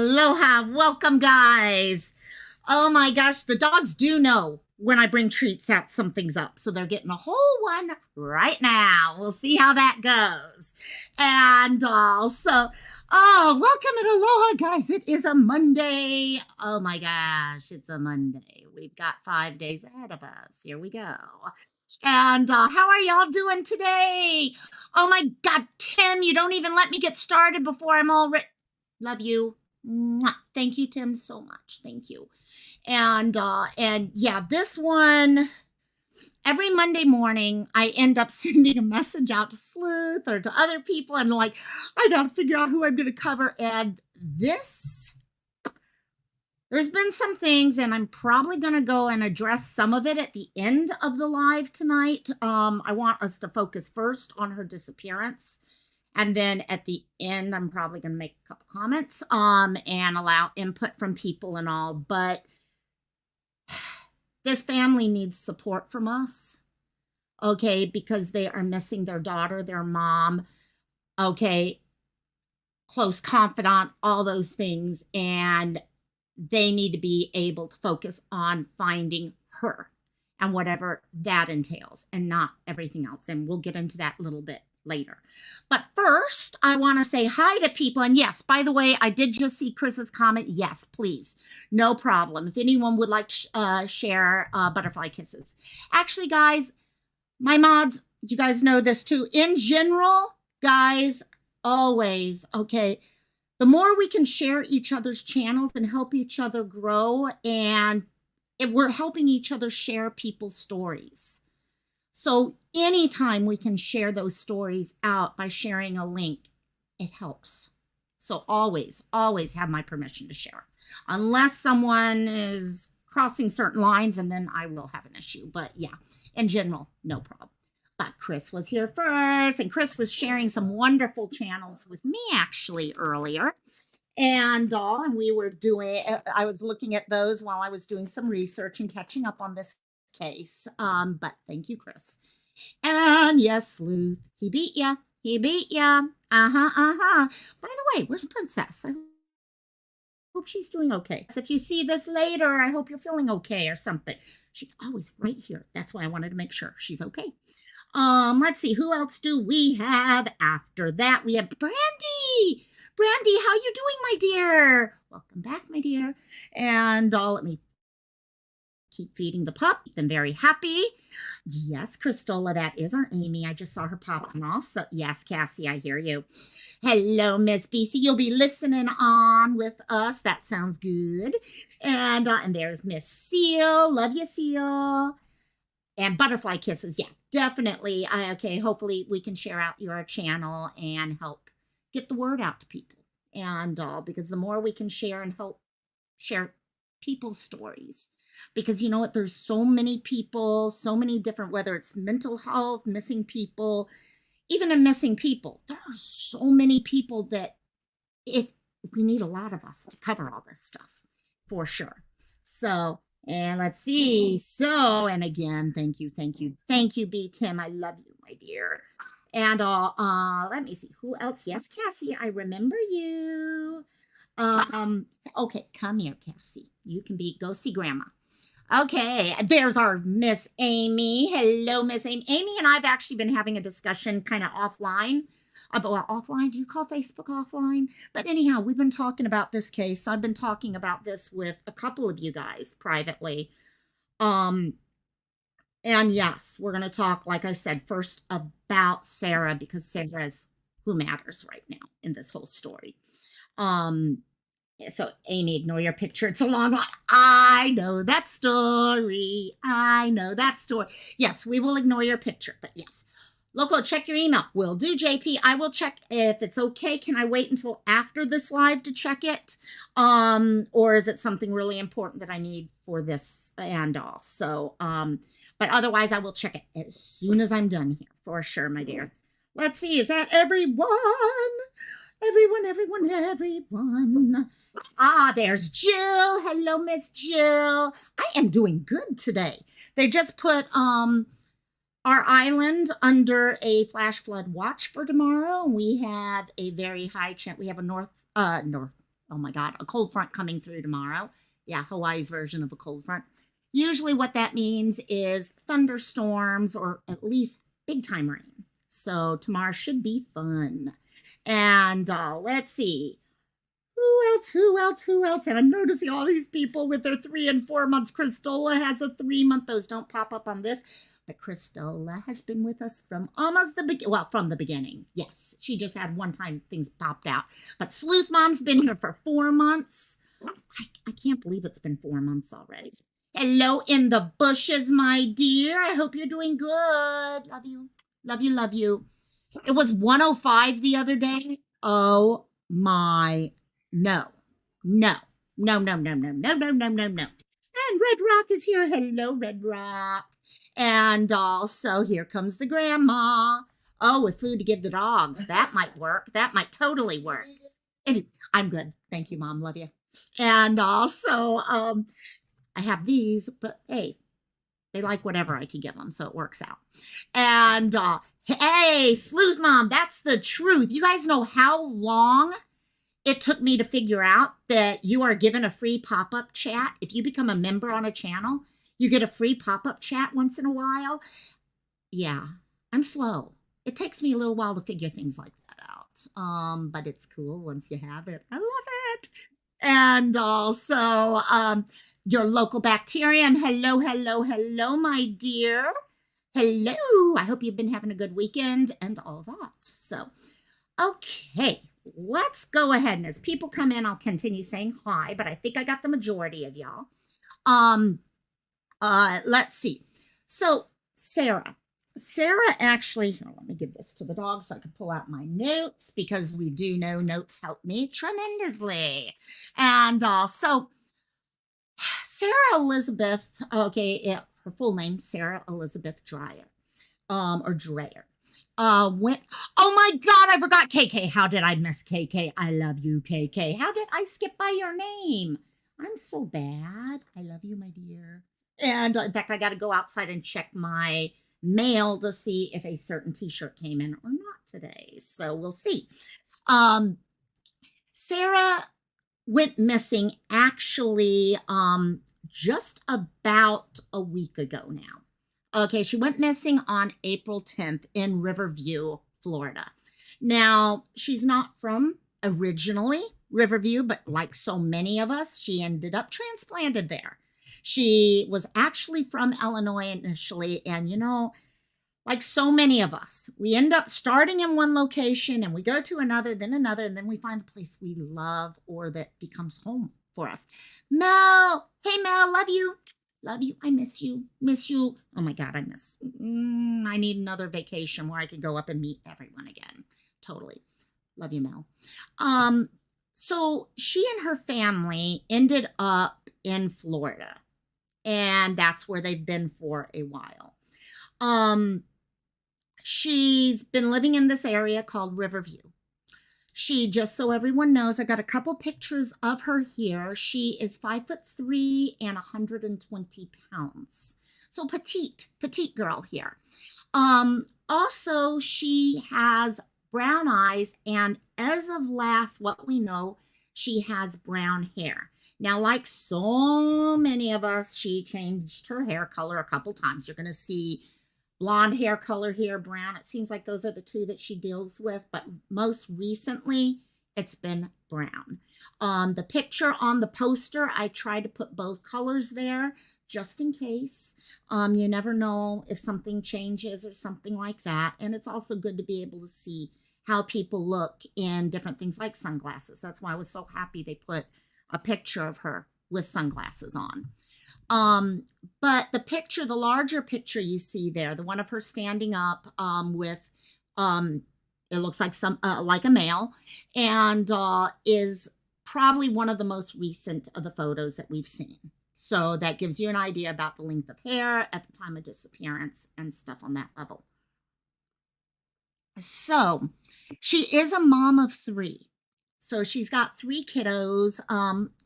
Aloha. Welcome, guys. Oh my gosh, the dogs do know when I bring treats out, something's up. So they're getting a whole one right now. We'll see how that goes. And also, welcome and aloha, guys. It is a Monday. Oh my gosh, it's a Monday. We've got 5 days ahead of us. Here we go. And how are y'all doing today? Oh my God, Tim, you don't even let me get started before I'm all ready. Love you. Mwah. Thank you, Tim, so much. Thank you. And yeah, this one, every Monday morning, I end up sending a message out to Sleuth or to other people, and like, I gotta figure out who I'm gonna cover. And there's been some things, and I'm probably gonna go and address some of it at the end of the live tonight. I want us to focus first on her disappearance. And then at the end, I'm probably going to make a couple comments and allow input from people and all. But this family needs support from us, okay, because they are missing their daughter, their mom, okay, close confidant, all those things. And they need to be able to focus on finding her and whatever that entails and not everything else. And we'll get into that a little bit later. But first, I want to say hi to people. And yes, by the way, I did just see Chris's comment. Yes, please. No problem. If anyone would like to share butterfly kisses. Actually, guys, my mods, you guys know this too. In general, guys, always, okay, the more we can share each other's channels and help each other grow, and we're helping each other share people's stories. So anytime we can share those stories out by sharing a link, it helps. So always, always have my permission to share. Unless someone is crossing certain lines, and then I will have an issue. But yeah, in general, no problem. But Chris was here first, and Chris was sharing some wonderful channels with me actually earlier. And we were doing, I was looking at those while I was doing some research and catching up on this case. But thank you, Chris. And yes, Sleuth, he beat ya. He beat ya. By the way, where's Princess? I hope she's doing okay. If you see this later, I hope you're feeling okay or something. She's always right here. That's why I wanted to make sure she's okay. Let's see, who else do we have after that? We have Brandy. Brandy, how you doing, my dear? Welcome back, my dear. And let me keep feeding the pup. Keep them very happy. Yes, Christola, that is our Amy. I just saw her popping off. So yes, Cassie, I hear you. Hello, Miss BC. You'll be listening on with us. That sounds good. And there's Miss Seal. Love you, Seal. And butterfly kisses. Yeah, definitely. Okay, hopefully we can share out your channel and help get the word out to people. And because the more we can share and help share people's stories, because you know what, there's so many people, so many different, whether it's mental health, missing people, even in missing people, there are so many people that we need a lot of us to cover all this stuff for sure. So, and let's see. So, and again, thank you, B. Tim. I love you, my dear. And let me see who else. Yes, Cassie, I remember you. Okay, come here, Cassie. You can go see Grandma. Okay, there's our Miss Amy. Hello, Miss Amy. Amy and I've actually been having a discussion kind of offline. Offline? Do you call Facebook offline? But anyhow, we've been talking about this case. So I've been talking about this with a couple of you guys privately. And yes, we're going to talk, like I said, first about Sarah, because Sarah is who matters right now in this whole story. So Amy, ignore your picture. It's a long one. I know that story. Yes, we will ignore your picture, but yes. Loco, check your email. Will do, JP. I will check if it's okay. Can I wait until after this live to check it? Or is it something really important that I need for this and all? So, but otherwise I will check it as soon as I'm done here for sure, my dear. Let's see. Is that everyone? Everyone. There's Jill. Hello, Miss Jill. I am doing good today. They just put our island under a flash flood watch for tomorrow. We have a very high chance. We have a oh my God, a cold front coming through tomorrow. Yeah, Hawaii's version of a cold front. Usually what that means is thunderstorms or at least big time rain. So tomorrow should be fun. And let's see. Who else? And I'm noticing all these people with their 3 and 4 months. Christola has a 3-month. Those don't pop up on this. But Christola has been with us from almost the beginning. Well, from the beginning. Yes. She just had one time things popped out. But Sleuth Mom's been here for 4 months. I can't believe it's been 4 months already. Hello in the bushes, my dear. I hope you're doing good. Love you. Love you, love you. It was 105 the other day. Oh my, no. And Red Rock is here. Hello, Red Rock. And also here comes the grandma. Oh, with food to give the dogs. That might work. That might totally work. I'm good. Thank you, Mom. Love you. And also, I have these, but hey, they like whatever I can give them, so it works out. And hey, Sleuth Mom, that's the truth. You guys know how long it took me to figure out that you are given a free pop-up chat. If you become a member on a channel, you get a free pop-up chat once in a while. Yeah, I'm slow. It takes me a little while to figure things like that out. But it's cool once you have it. I love it. And also, your local bacterium. Hello, my dear. Hello. I hope you've been having a good weekend and all that. So, okay, let's go ahead. And as people come in, I'll continue saying hi, but I think I got the majority of y'all. Let's see. So, Sarah actually, here, let me give this to the dog so I can pull out my notes, because we do know notes help me tremendously. And so Sarah Elizabeth, okay, her full name, Sarah Elizabeth Dreyer, or Dreyer, went, oh my God, I forgot KK. How did I miss KK? I love you, KK. How did I skip by your name? I'm so bad. I love you, my dear. And in fact, I got to go outside and check my mail to see if a certain t-shirt came in or not today. So we'll see. Sarah went missing actually just about a week ago now. Okay, she went missing on April 10th in Riverview, Florida. Now, she's not from originally Riverview, but like so many of us, she ended up transplanted there. She was actually from Illinois initially, and you know, like so many of us, we end up starting in one location and we go to another, and then we find the place we love or that becomes home for us. Mel, hey Mel, love you. Love you. I miss you. Miss you. Oh my God, I miss. I need another vacation where I could go up and meet everyone again. Totally. Love you, Mel. So she and her family ended up in Florida, and that's where they've been for a while. She's been living in this area called Riverview. She, just so everyone knows, I got a couple pictures of her here. She is 5'3" and 120 pounds. So petite girl here. Also, she has brown eyes, and as of last, what we know, she has brown hair. Now, like so many of us, she changed her hair color a couple times. You're going to see blonde hair color here, brown. It seems like those are the two that she deals with, but most recently, it's been brown. The picture on the poster, I tried to put both colors there just in case. You never know if something changes or something like that. And it's also good to be able to see how people look in different things like sunglasses. That's why I was so happy they put a picture of her with sunglasses on. But the picture, the larger picture you see there, the one of her standing up with, it looks like like a male, and is probably one of the most recent of the photos that we've seen. So that gives you an idea about the length of hair at the time of disappearance and stuff on that level. So she is a mom of 3. So she's got 3 kiddos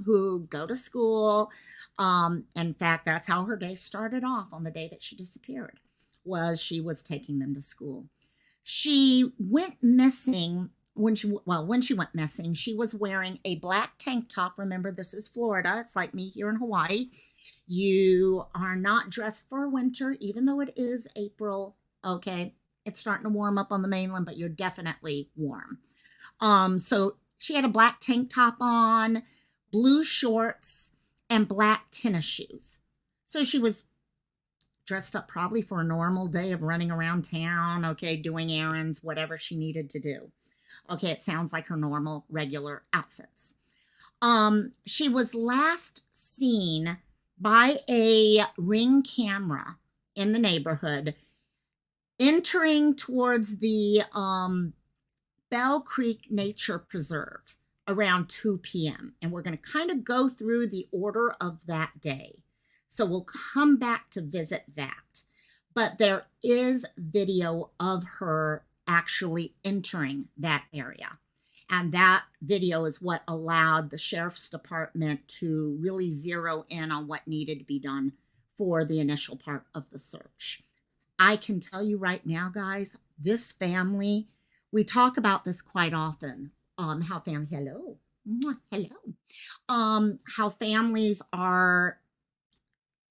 who go to school. In fact, that's how her day started off on the day that she disappeared, was she was taking them to school. She went missing when she went missing, she was wearing a black tank top. Remember, this is Florida. It's like me here in Hawaii. You are not dressed for winter, even though it is April. Okay. It's starting to warm up on the mainland, but you're definitely warm. So she had a black tank top on, blue shorts, and black tennis shoes. So she was dressed up probably for a normal day of running around town, okay, doing errands, whatever she needed to do. Okay, it sounds like her normal, regular outfits. She was last seen by a Ring camera in the neighborhood entering towards the Bell Creek Nature Preserve around 2 p.m. And we're going to kind of go through the order of that day. So we'll come back to visit that. But there is video of her actually entering that area. And that video is what allowed the sheriff's department to really zero in on what needed to be done for the initial part of the search. I can tell you right now, guys, this family, we talk about this quite often. How families are,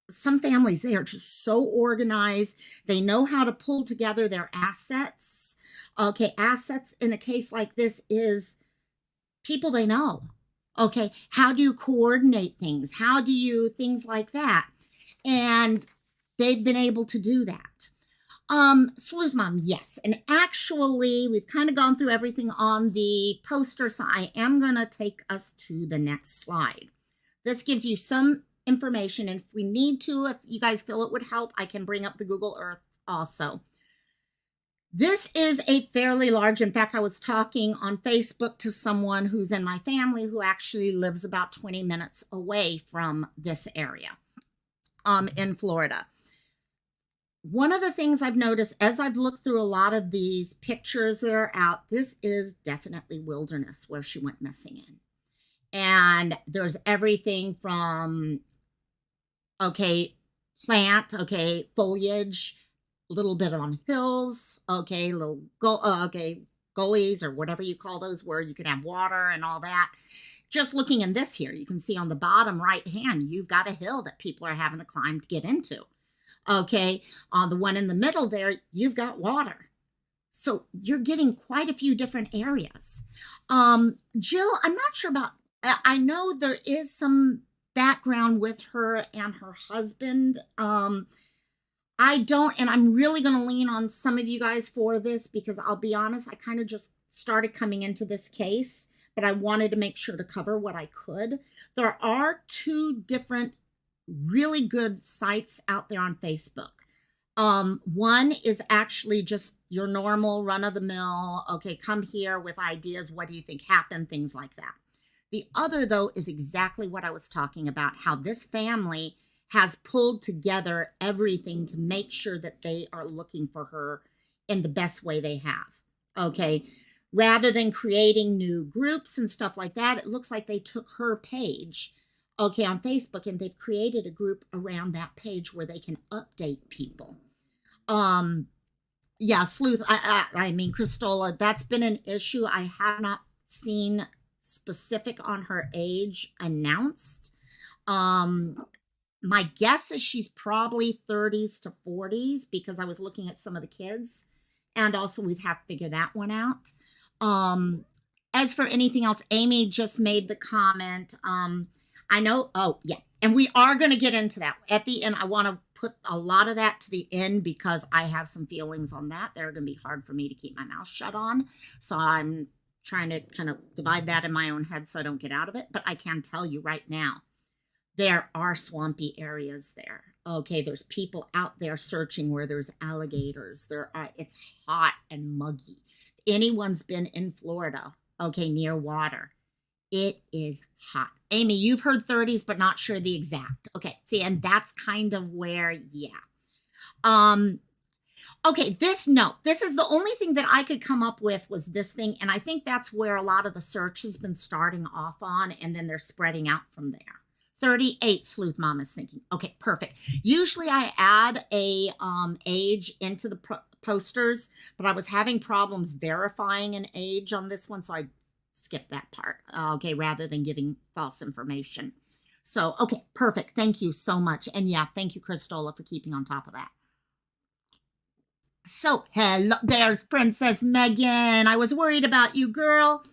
some families, they are just so organized. They know how to pull together their assets. Okay, assets in a case like this is people they know. Okay, how do you coordinate things? How do you, things like that? And they've been able to do that. Sleuth Mom, yes. And actually, we've kind of gone through everything on the poster, so I am going to take us to the next slide. This gives you some information, and if we need to, if you guys feel it would help, I can bring up the Google Earth also. This is a fairly large, in fact, I was talking on Facebook to someone who's in my family who actually lives about 20 minutes away from this area in Florida. One of the things I've noticed as I've looked through a lot of these pictures that are out, this is definitely wilderness where she went missing in. And there's everything from, okay, plant, okay, foliage, a little bit on hills, okay, gullies or whatever you call those, where you can have water and all that. Just looking in this here, you can see on the bottom right hand, you've got a hill that people are having to climb to get into. Okay, on the one in the middle there, you've got water. So you're getting quite a few different areas. Jill, I'm not sure about, I know there is some background with her and her husband. I don't, and I'm really going to lean on some of you guys for this because I'll be honest, I kind of just started coming into this case, but I wanted to make sure to cover what I could. There are 2 different really good sites out there on Facebook. One is actually just your normal run-of-the-mill, okay, come here with ideas, what do you think happened, things like that. The other, though, is exactly what I was talking about, how this family has pulled together everything to make sure that they are looking for her in the best way they have, okay? Rather than creating new groups and stuff like that, it looks like they took her page, okay, on Facebook, and they've created a group around that page where they can update people. Yeah, Sleuth, I mean, Christola, that's been an issue. I have not seen specific on her age announced. My guess is she's probably 30s to 40s because I was looking at some of the kids, and also we'd have to figure that one out. As for anything else, Amy just made the comment, I know, oh, yeah. And we are going to get into that. At the end, I want to put a lot of that to the end because I have some feelings on that. They're going to be hard for me to keep my mouth shut on. So I'm trying to kind of divide that in my own head so I don't get out of it. But I can tell you right now, there are swampy areas there. Okay, there's people out there searching where there's alligators. It's hot and muggy. If anyone's been in Florida, okay, near water, it is hot. Amy, you've heard 30s, but not sure the exact. Okay, see, and that's kind of where, yeah. Okay, this is the only thing that I could come up with was this thing, and I think that's where a lot of the search has been starting off on, and then they're spreading out from there. 38, Sleuth Mom is thinking. Okay, perfect. Usually I add a age into the posters, but I was having problems verifying an age on this one, so I skipped that part, okay, rather than giving false information. So, okay, perfect. Thank you so much. And yeah, thank you, Christola, for keeping on top of that. So, hello, there's Princess Megan. I was worried about you, girl.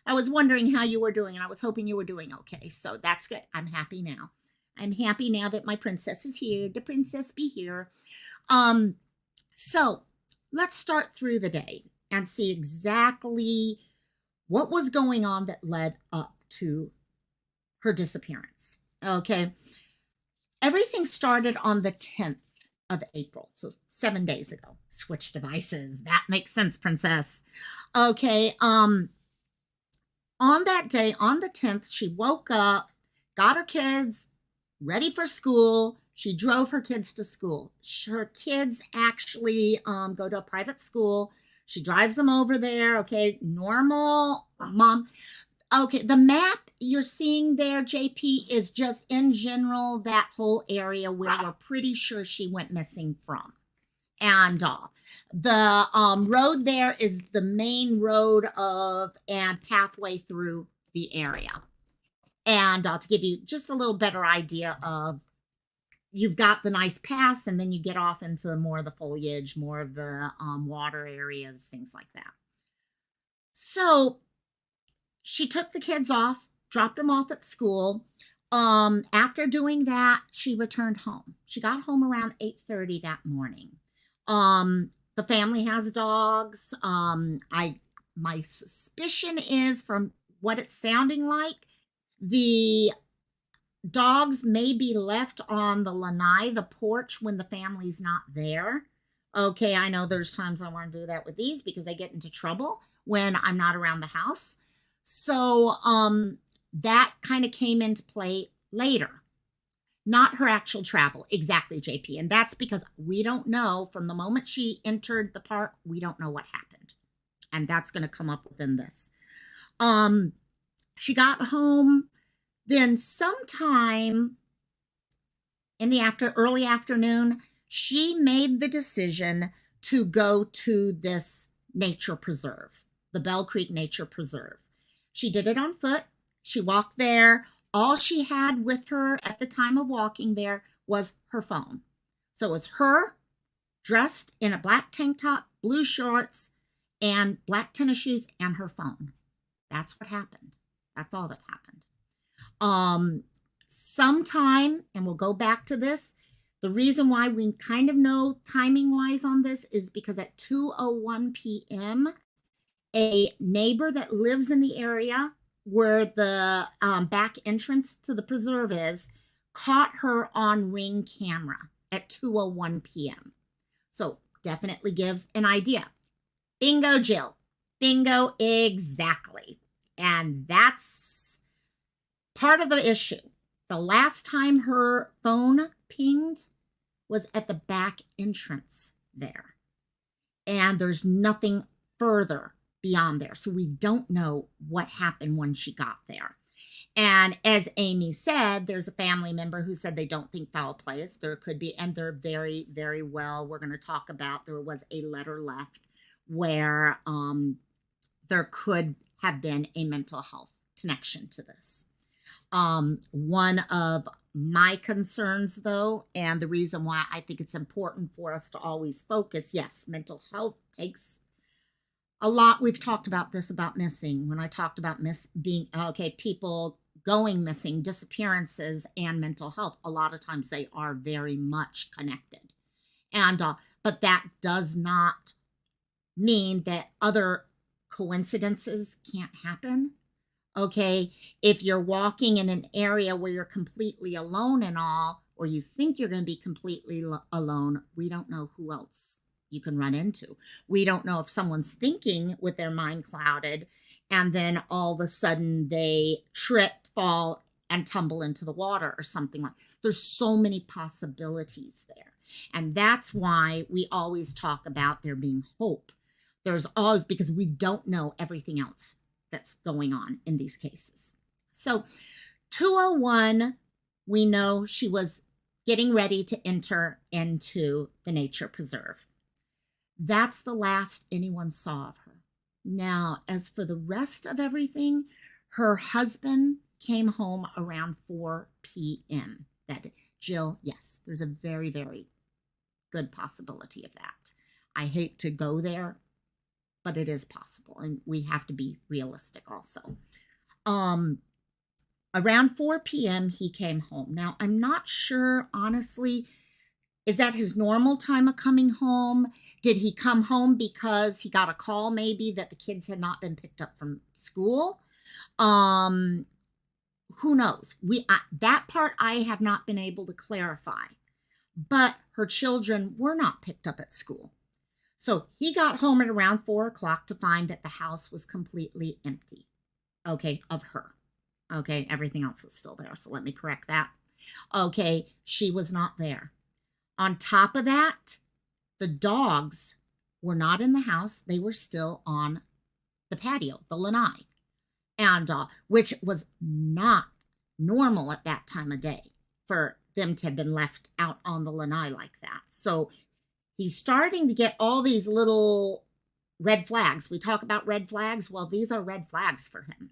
I was wondering how you were doing, and I was hoping you were doing okay. So that's good. I'm happy now. I'm happy now that my princess is here. The princess be here. So let's start through the day and see exactly what was going on that led up to her disappearance. Okay. Everything started on the 10th of April, so 7 days ago. Switch devices. That makes sense, princess. Okay. On that day, on the 10th, she woke up, got her kids ready for school. She drove her kids to school. Her kids actually go to a private school. She drives them over there. Okay, normal mom. Okay, the map you're seeing there, JP, is just in general that whole area where we're pretty sure she went missing from. And the road there is the main road of and pathway through the area. And to give you just a little better idea of, you've got the nice pass, and then you get off into more of the foliage, more of the water areas, things like that. So she took the kids off, dropped them off at school. After doing that, she returned home. She got home around 8:30 that morning. The family has dogs. My suspicion is, from what it's sounding like, the dogs may be left on the lanai, the porch, when the family's not there. Okay, I know there's times I want to do that with these because they get into trouble when I'm not around the house. So that kind of came into play later. Not her actual travel. Exactly, JP. And that's because we don't know, from the moment she entered the park, we don't know what happened. And that's going to come up within this. She got home, then sometime in the early afternoon, she made the decision to go to this nature preserve, the Bell Creek Nature Preserve. She did it on foot. She walked there. All she had with her at the time of walking there was her phone. So it was her dressed in a black tank top, blue shorts, and black tennis shoes, and her phone. That's what happened. That's all that happened. Sometime, and we'll go back to this, the reason why we kind of know timing-wise on this is because at 2:01 p.m., a neighbor that lives in the area where the back entrance to the preserve is caught her on Ring camera at 2:01 p.m. So definitely gives an idea. Bingo, Jill. Bingo, exactly. And that's part of the issue. The last time her phone pinged was at the back entrance there. And there's nothing further beyond there. So we don't know what happened when she got there. And as Amy said, there's a family member who said they don't think foul play is. There could be, and they're very, very well. We're going to talk about, there was a letter left where there could have been a mental health connection to this. One of my concerns, though, and the reason why I think it's important for us to always focus, yes, mental health takes a lot. We've talked about this, about missing. When I talked about people going missing, disappearances, and mental health, a lot of times they are very much connected. And but that does not mean that other coincidences can't happen. Okay, if you're walking in an area where you're completely alone and all, or you think you're going to be completely alone, we don't know who else you can run into. We don't know if someone's thinking with their mind clouded, and then all of a sudden they trip, fall, and tumble into the water or something like that. There's so many possibilities there. And that's why we always talk about there being hope. There's always, because we don't know everything else that's going on in these cases. So 2:01, we know she was getting ready to enter into the nature preserve. That's the last anyone saw of her. Now, as for the rest of everything, her husband came home around 4 p.m. that day. Jill, yes, there's a very, very good possibility of that. I hate to go there, but it is possible, and we have to be realistic also. Around 4 p.m., he came home. Now, I'm not sure, honestly, is that his normal time of coming home? Did he come home because he got a call maybe that the kids had not been picked up from school? Um, who knows? That part I have not been able to clarify. But her children were not picked up at school. So he got home at around 4 o'clock to find that the house was completely empty. Okay, of her. Okay, everything else was still there. So let me correct that. Okay, she was not there. On top of that, the dogs were not in the house. They were still on the patio, the lanai, and which was not normal at that time of day for them to have been left out on the lanai like that. So he's starting to get all these little red flags. We talk about red flags. Well, these are red flags for him.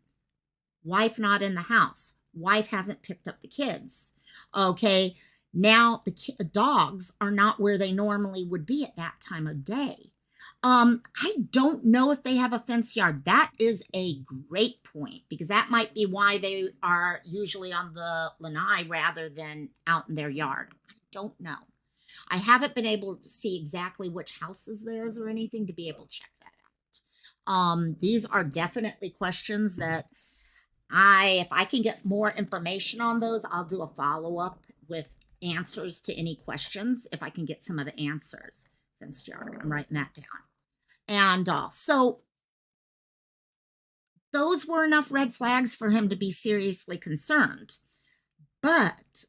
Wife not in the house. Wife hasn't picked up the kids. Okay. Now the dogs are not where they normally would be at that time of day. I don't know if they have a fence yard. That is a great point, because that might be why they are usually on the lanai rather than out in their yard. I don't know. I haven't been able to see exactly which house is theirs or anything to be able to check that out. These are definitely questions that if I can get more information on those, I'll do a follow-up with answers to any questions if I can get some of the answers. Fenced yard, I'm writing that down. And so those were enough red flags for him to be seriously concerned. But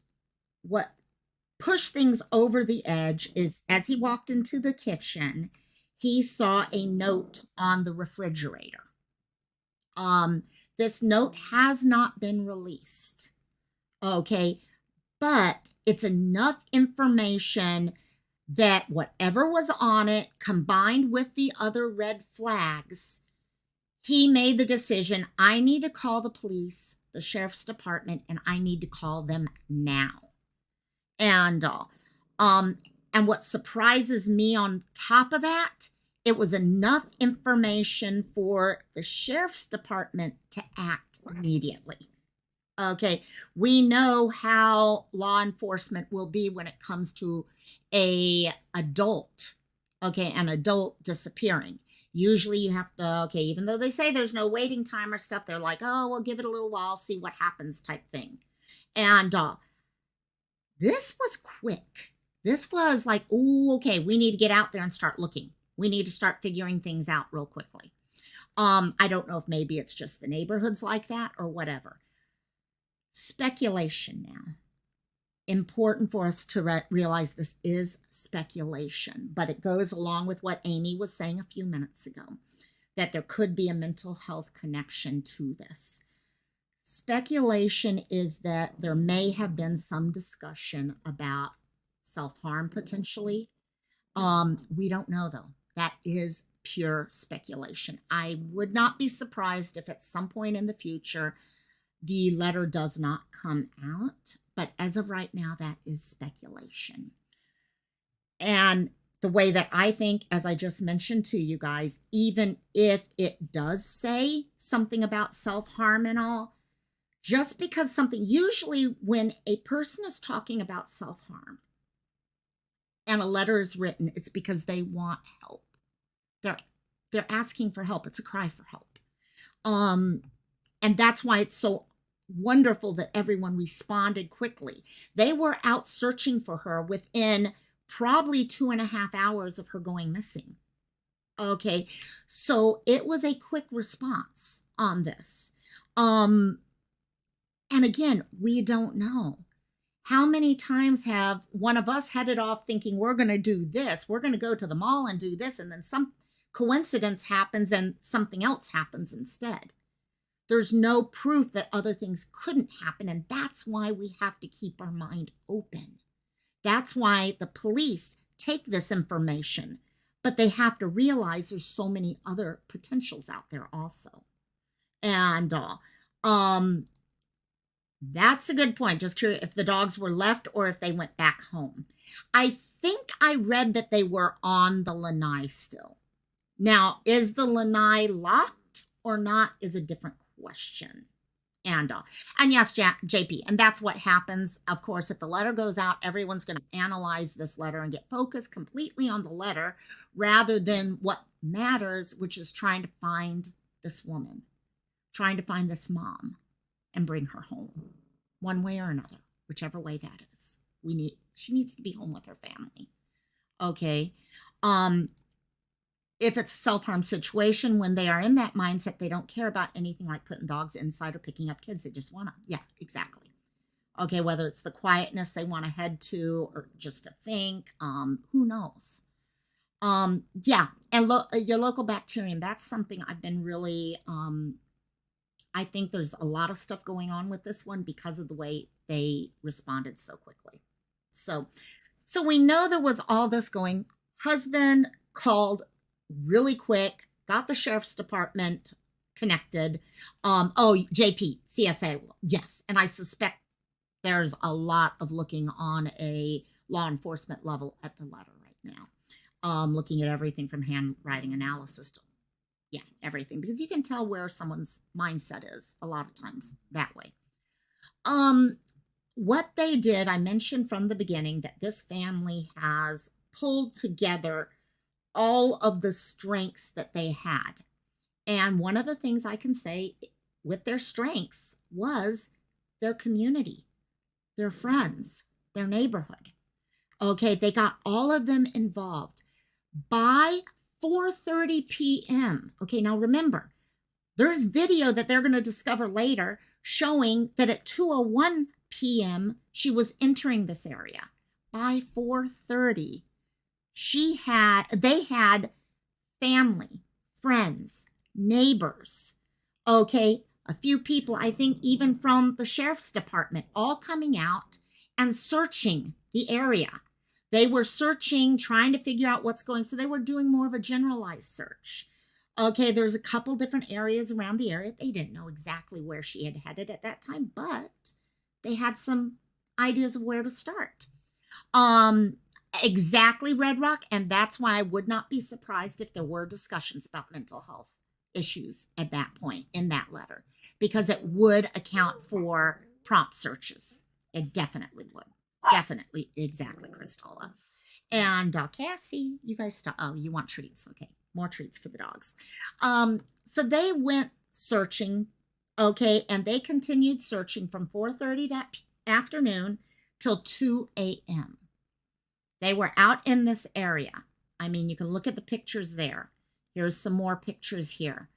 what pushed things over the edge is, as he walked into the kitchen, he saw a note on the refrigerator. This note has not been released. Okay, but it's enough information that whatever was on it, combined with the other red flags, he made the decision, I need to call the police, the sheriff's department, and I need to call them now. And what surprises me on top of that, it was enough information for the sheriff's department to act immediately. Okay, we know how law enforcement will be when it comes to an adult disappearing. Usually you have to, even though they say there's no waiting time or stuff, they're like, oh, we'll give it a little while, see what happens type thing. And this was quick. This was like, oh, okay, we need to get out there and start looking. We need to start figuring things out real quickly. I don't know if maybe it's just the neighborhoods like that or whatever. Speculation now. Important for us to realize this is speculation, but it goes along with what Amy was saying a few minutes ago, that there could be a mental health connection to this. Speculation is that there may have been some discussion about self-harm potentially. We don't know though. That is pure speculation. I would not be surprised if at some point in the future the letter does not come out, but as of right now, that is speculation. And the way that I think, as I just mentioned to you guys, even if it does say something about self-harm and all, just because something, usually when a person is talking about self-harm and a letter is written, it's because they want help. They're asking for help. It's a cry for help. And that's why it's so wonderful that everyone responded quickly. They were out searching for her within probably 2.5 hours of her going missing. Okay, so it was a quick response on this. And again, we don't know. How many times have one of us headed off thinking we're going to do this, we're going to go to the mall and do this, and then some coincidence happens and something else happens instead. There's no proof that other things couldn't happen, and that's why we have to keep our mind open. That's why the police take this information, but they have to realize there's so many other potentials out there also. And that's a good point. Just curious if the dogs were left or if they went back home. I think I read that they were on the lanai still. Now, is the lanai locked or not is a different question. And yes, JP, and that's what happens. Of course, if the letter goes out, everyone's going to analyze this letter and get focused completely on the letter rather than what matters, which is trying to find this woman, trying to find this mom and bring her home one way or another, whichever way that is. She needs to be home with her family. Okay. If it's a self-harm situation, when they are in that mindset, they don't care about anything like putting dogs inside or picking up kids. They just want to, yeah, exactly. Okay, whether it's the quietness they want to head to or just to think, who knows? Yeah, and your local bacterium, that's something I've been really, I think there's a lot of stuff going on with this one because of the way they responded so quickly. So we know there was all this going. Husband called really quick, got the sheriff's department connected. JP, CSA, yes. And I suspect there's a lot of looking on a law enforcement level at the letter right now. Looking at everything from handwriting analysis to, yeah, everything. Because you can tell where someone's mindset is a lot of times that way. What they did, I mentioned from the beginning that this family has pulled together all of the strengths that they had. And one of the things I can say with their strengths was their community, their friends, their neighborhood. Okay, they got all of them involved. By 4:30 p.m., okay, now remember, there's video that they're going to discover later showing that at 2:01 p.m., she was entering this area. By 4:30, they had family, friends, neighbors, okay, a few people, I think even from the sheriff's department, all coming out and searching the area. They were searching, trying to figure out what's going, so they were doing more of a generalized search. Okay, there's a couple different areas around the area. They didn't know exactly where she had headed at that time, but they had some ideas of where to start. Exactly, Red Rock, and that's why I would not be surprised if there were discussions about mental health issues at that point in that letter, because it would account for prompt searches. It definitely would. Definitely, exactly, Kristola. And Cassie, you guys stop. Oh, you want treats? Okay, more treats for the dogs. So they went searching, okay, and they continued searching from 4:30 that afternoon till 2 a.m. They were out in this area. I mean, you can look at the pictures there. Here's some more pictures here.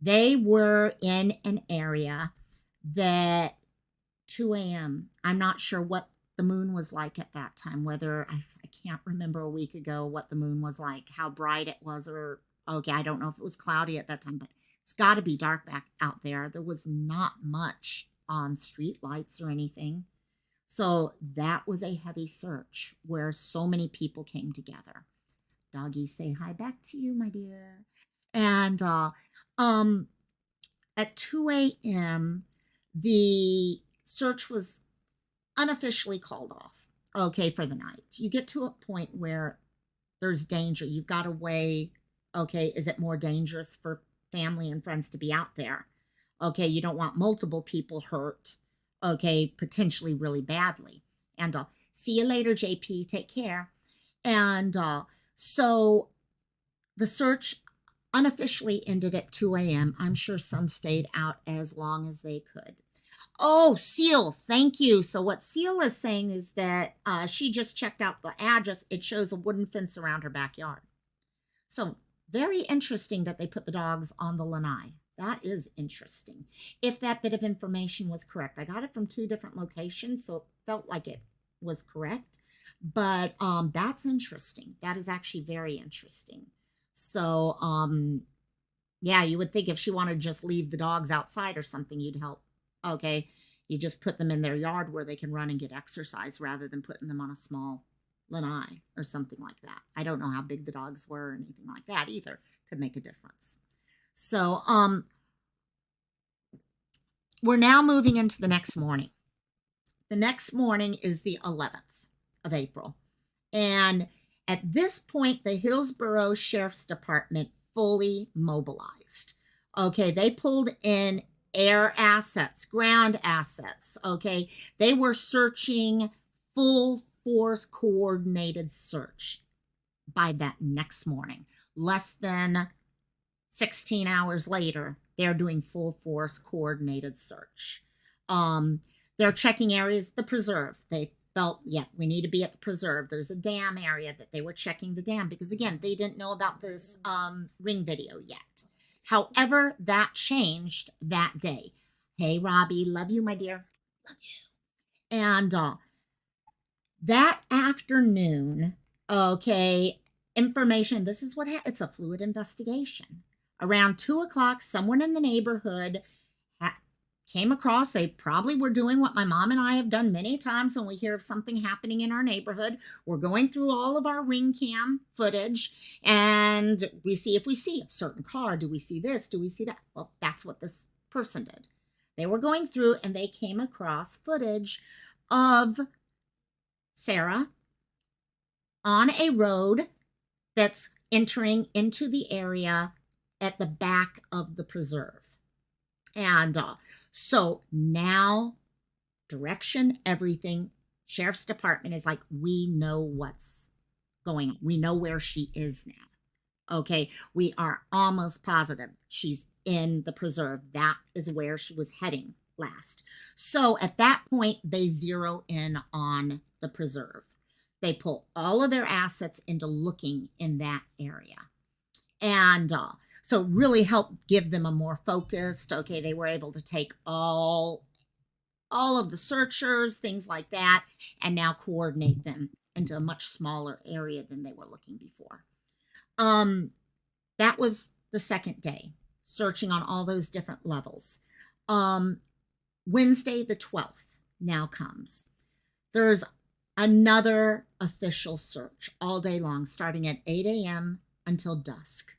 They were in an area that 2 a.m. I'm not sure what the moon was like at that time, whether I can't remember a week ago what the moon was like, how bright it was, or okay, I don't know if it was cloudy at that time, but it's got to be dark back out there. There was not much on street lights or anything. So that was a heavy search where so many people came together. Doggy, say hi back to you, my dear. And at 2 a.m., the search was unofficially called off, okay, for the night. You get to a point where there's danger. You've got to weigh, okay, is it more dangerous for family and friends to be out there? Okay, you don't want multiple people hurt, okay, potentially really badly. And see you later, JP. Take care. And so the search unofficially ended at 2 a.m. I'm sure some stayed out as long as they could. Oh, Seal, thank you. So what Seal is saying is that she just checked out the address. It shows a wooden fence around her backyard. So very interesting that they put the dogs on the lanai. That is interesting. If that bit of information was correct. I got it from 2 different locations, so it felt like it was correct. But that's interesting. That is actually very interesting. So, yeah, you would think if she wanted to just leave the dogs outside or something, you'd help. Okay, you just put them in their yard where they can run and get exercise rather than putting them on a small lanai or something like that. I don't know how big the dogs were or anything like that either. Could make a difference. So we're now moving into the next morning. The next morning is the 11th of April. And at this point, the Hillsboro Sheriff's Department fully mobilized. Okay, they pulled in air assets, ground assets. Okay, they were searching, full force coordinated search by that next morning. Less than 16 hours later, they're doing full force coordinated search. They're checking areas, the preserve. They felt, yeah, we need to be at the preserve. There's a dam area that they were checking the dam because, again, they didn't know about this ring video yet. However, that changed that day. Hey, Robbie, love you, my dear. Love you. And that afternoon, okay, information, this is what it's a fluid investigation. Around 2 o'clock, someone in the neighborhood came across, they probably were doing what my mom and I have done many times when we hear of something happening in our neighborhood. We're going through all of our ring cam footage and we see if we see a certain car. Do we see this? Do we see that? Well, that's what this person did. They were going through and they came across footage of Sarah on a road that's entering into the area at the back of the preserve. And so now direction, everything, Sheriff's Department is like, we know what's going on. We know where she is now. Okay, we are almost positive she's in the preserve. That is where she was heading last. So at that point, they zero in on the preserve. They pull all of their assets into looking in that area. And so really helped give them a more focused, okay, they were able to take all of the searchers, things like that, and now coordinate them into a much smaller area than they were looking before. That was the second day, searching on all those different levels. Wednesday, the 12th now comes. There's another official search all day long, starting at 8 a.m. until dusk,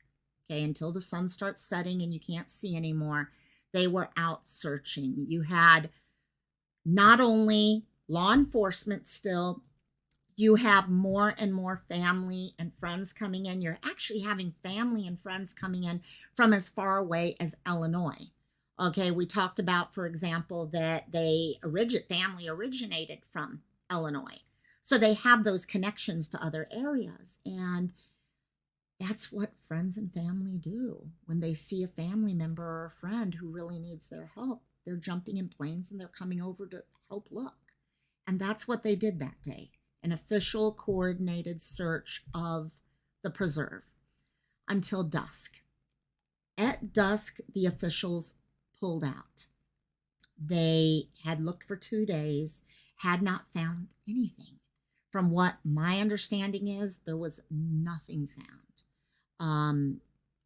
okay, until the sun starts setting and you can't see anymore. They were out searching. You had not only law enforcement still, you have more and more family and friends coming in. You're actually having family and friends coming in from as far away as Illinois. Okay, we talked about, for example, that family originated from Illinois. So they have those connections to other areas. And that's what friends and family do. When they see a family member or a friend who really needs their help, they're jumping in planes and they're coming over to help look. And that's what they did that day, an official coordinated search of the preserve until dusk. At dusk, the officials pulled out. They had looked for 2 days, had not found anything. From what my understanding is, there was nothing found.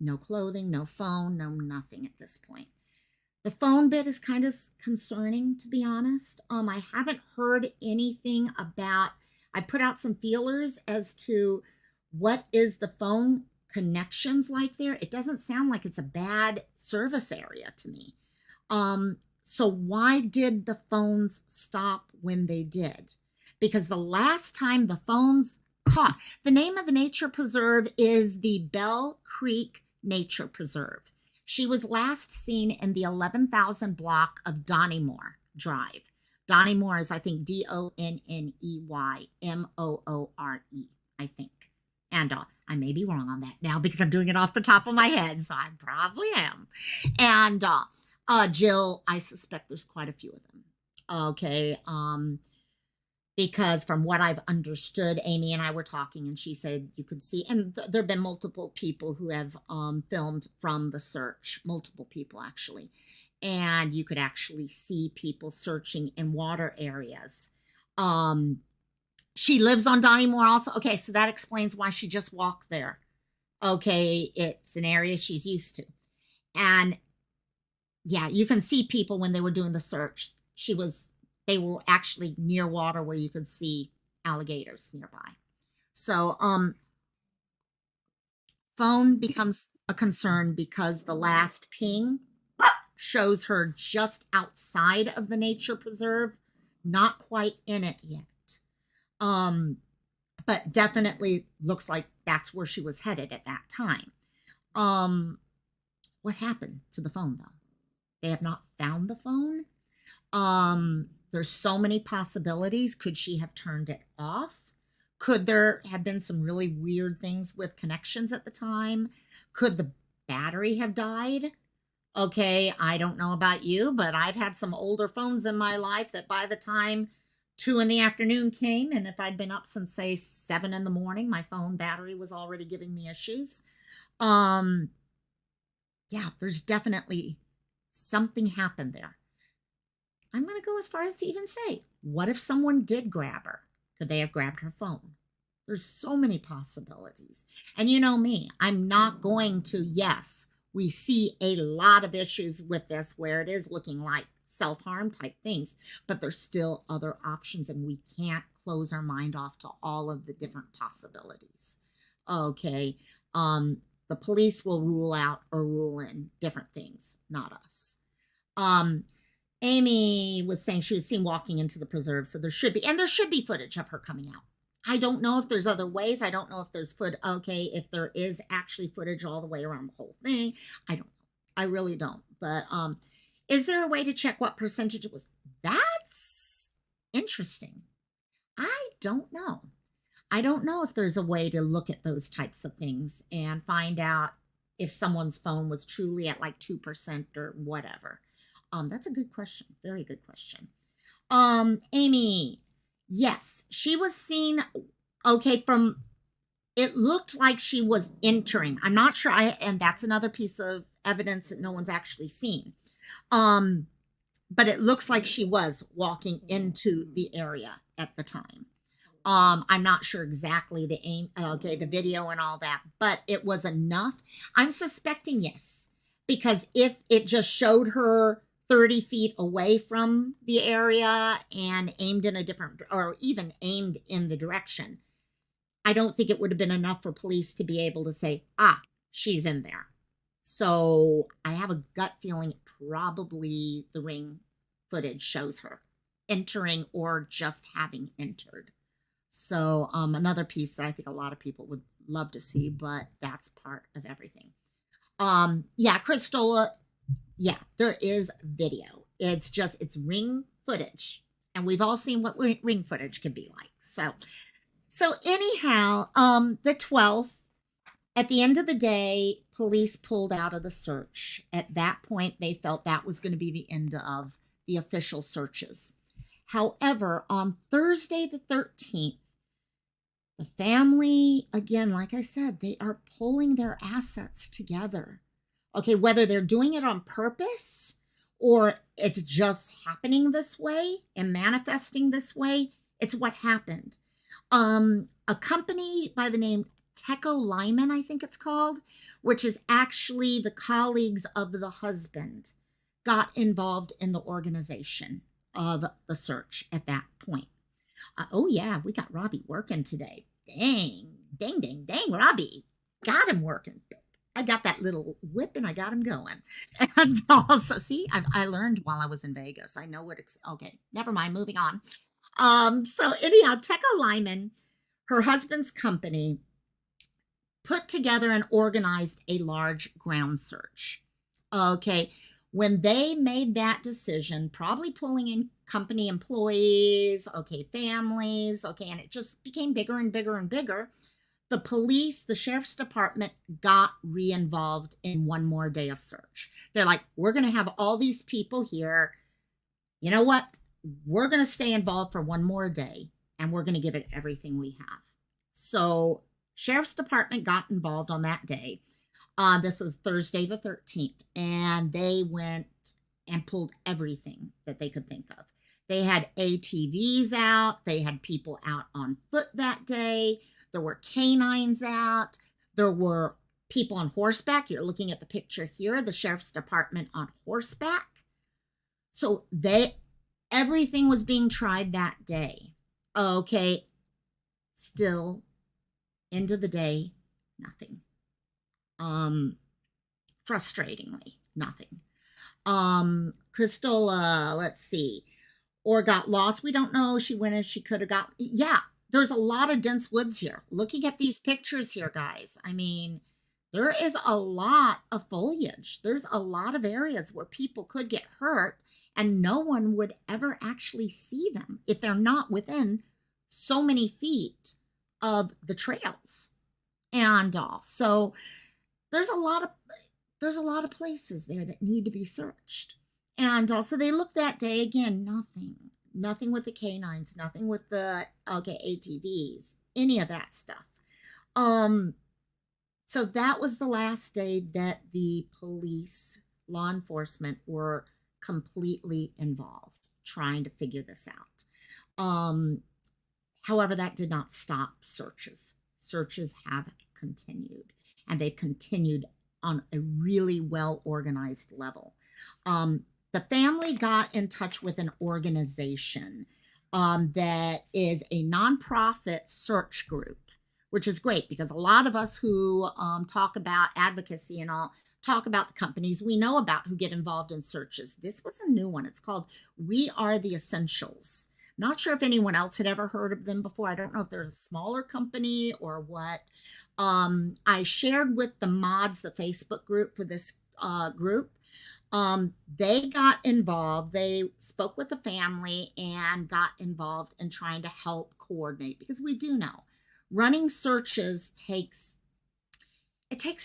No clothing, no phone, no nothing at this point. The phone bit is kind of concerning, to be honest. I haven't heard anything about, I put out some feelers as to what is the phone connections like there. It doesn't sound like it's a bad service area to me. So why did the phones stop when they did? Because the last time the phones caught, the name of the nature preserve is the Bell Creek Nature Preserve. She was last seen in the 11,000 block of Donnymore Drive. Donnymore is, I think, Donneymore, I think. And I may be wrong on that now because I'm doing it off the top of my head, so I probably am. And Jill, I suspect there's quite a few of them. Okay, because from what I've understood, Amy and I were talking and she said you could see, and there have been multiple people who have filmed from the search, multiple people actually, and you could actually see people searching in water areas. She lives on Donnymore also. Okay, so that explains why she just walked there. Okay, it's an area she's used to. And yeah, you can see people when they were doing the search. They were actually near water where you could see alligators nearby. So, phone becomes a concern because the last ping shows her just outside of the nature preserve, not quite in it yet. Um, but definitely looks like that's where she was headed at that time. What happened to the phone though? They have not found the phone. There's so many possibilities. Could she have turned it off? Could there have been some really weird things with connections at the time? Could the battery have died? Okay, I don't know about you, but I've had some older phones in my life that by the time 2 in the afternoon came, and if I'd been up since say 7 in the morning, my phone battery was already giving me issues. Yeah, there's definitely something happened there. I'm going to go as far as to even say, what if someone did grab her? Could they have grabbed her phone? There's so many possibilities. And you know me, I'm not going to, yes, we see a lot of issues with this where it is looking like self-harm type things, but there's still other options and we can't close our mind off to all of the different possibilities. Okay. The police will rule out or rule in different things, not us. Amy was saying she was seen walking into the preserve, so there should be footage of her coming out. I don't know if there's other ways. I don't know if there's if there is actually footage all the way around the whole thing. I don't know. I really don't. But is there a way to check what percentage it was? That's interesting. I don't know. I don't know if there's a way to look at those types of things and find out if someone's phone was truly at like 2% or whatever. That's a good question. Very good question. Amy, yes, she was seen. Okay, it looked like she was entering. I'm not sure. And that's another piece of evidence that no one's actually seen. But it looks like she was walking into the area at the time. I'm not sure exactly the video and all that, but it was enough. I'm suspecting yes, because if it just showed her 30 feet away from the area and aimed in a different, or even aimed in the direction, I don't think it would have been enough for police to be able to say, she's in there. So I have a gut feeling probably the ring footage shows her entering or just having entered. So another piece that I think a lot of people would love to see, but that's part of everything. Yeah, Christola, yeah, there is video. It's ring footage. And we've all seen what ring footage can be like. So anyhow, the 12th, at the end of the day, police pulled out of the search. At that point, they felt that was going to be the end of the official searches. However, on Thursday the 13th, the family, again, like I said, they are pulling their assets together. Okay, whether they're doing it on purpose or it's just happening this way and manifesting this way, it's what happened. A company by the name Teco Lyman, I think it's called, which is actually the colleagues of the husband, got involved in the organization of the search at that point. Oh yeah, we got Robbie working today. Dang, Robbie. Got him working. I got that little whip and I got him going. And also, see, I learned while I was in Vegas. I know okay, never mind, moving on. So anyhow, Teco Lyman, her husband's company, put together and organized a large ground search. Okay, when they made that decision, probably pulling in company employees, okay, families, okay, and it just became bigger and bigger and bigger. The police, the sheriff's department got re-involved in one more day of search. They're like, we're going to have all these people here. You know what? We're going to stay involved for one more day and we're going to give it everything we have. So sheriff's department got involved on that day. This was Thursday the 13th, and they went and pulled everything that they could think of. They had ATVs out. They had people out on foot that day. There were canines out. There were people on horseback. You're looking at the picture here, the sheriff's department on horseback. So everything was being tried that day. Okay, still End of the day, nothing. Um, Frustratingly, nothing. Crystal, let's see, or got lost. We don't know. She went as she could have got. Yeah, there's a lot of dense woods here. Looking at these pictures here, guys. I mean, there is a lot of foliage. There's a lot of areas where people could get hurt and no one would ever actually see them if they're not within so many feet of the trails and all. So there's a lot of places there that need to be searched. And also they looked that day again, nothing with the canines, nothing with the ATVs, any of that stuff. So that was the last day that the police, law enforcement were completely involved trying to figure this out. However, that did not stop searches. Searches have continued, and they've continued on a really well organized level. The family got in touch with an organization that is a nonprofit search group, which is great because a lot of us who talk about advocacy and all talk about the companies we know about who get involved in searches. This was a new one. It's called We Are the Essentials. Not sure if anyone else had ever heard of them before. I don't know if there's a smaller company or what. I shared with the mods the Facebook group for this group. They got involved. They spoke with the family and got involved in trying to help coordinate, because we do know running searches takes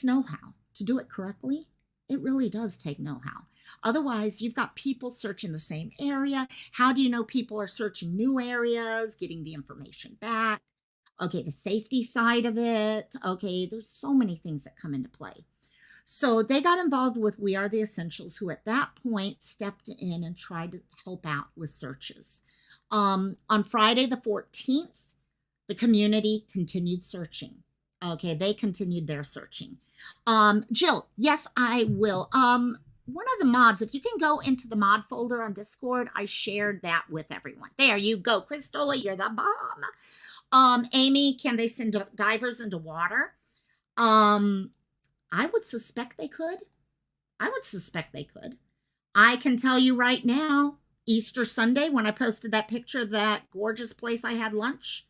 know-how to do it correctly. It really does take know-how. Otherwise, you've got people searching the same area. How do you know people are searching new areas, getting the information back? Okay, the safety side of it. Okay, there's so many things that come into play. So they got involved with We Are the Essentials, who at that point stepped in and tried to help out with searches. On Friday the 14th, the community continued searching. Okay, they continued their searching. Jill, yes, I will. One of the mods, if you can go into the mod folder on Discord, I shared that with everyone. There you go, Cristola, you're the bomb. Amy, can they send divers into water? I would suspect they could. I can tell you right now, Easter Sunday, when I posted that picture of that gorgeous place I had brunch